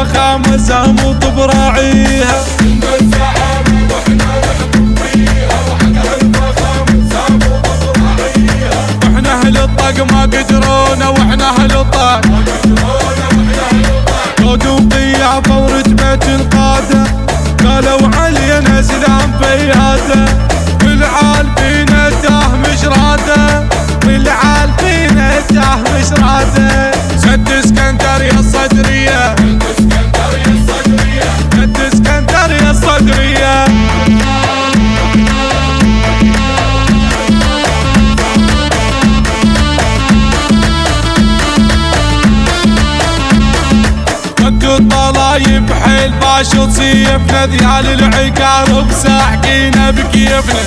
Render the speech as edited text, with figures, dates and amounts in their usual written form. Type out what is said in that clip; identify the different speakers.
Speaker 1: الفخامة زامط براعيها.
Speaker 2: كنا الزعامة واحنا نحكم فيها، وحقها الفخامة زامط براعيها.
Speaker 1: واحنا اهل الطق ما قدرونا، واحنا اهل الطق
Speaker 2: ما قدرونا، واحنا اهل الطق.
Speaker 1: جود وقيافة ورتبة القادة، قالوا علينا زلام فياده. والعال فينا تاه مش راده، والعال فينا تاه مش راده. سد اسكندر يا الصدرية،
Speaker 2: اسكندرية الصدرية،
Speaker 1: سد اسكندر يا الصدرية. وقت الطلايب حيل باشط سيفنا، ذيال العقارب ساحقين بكيفنا.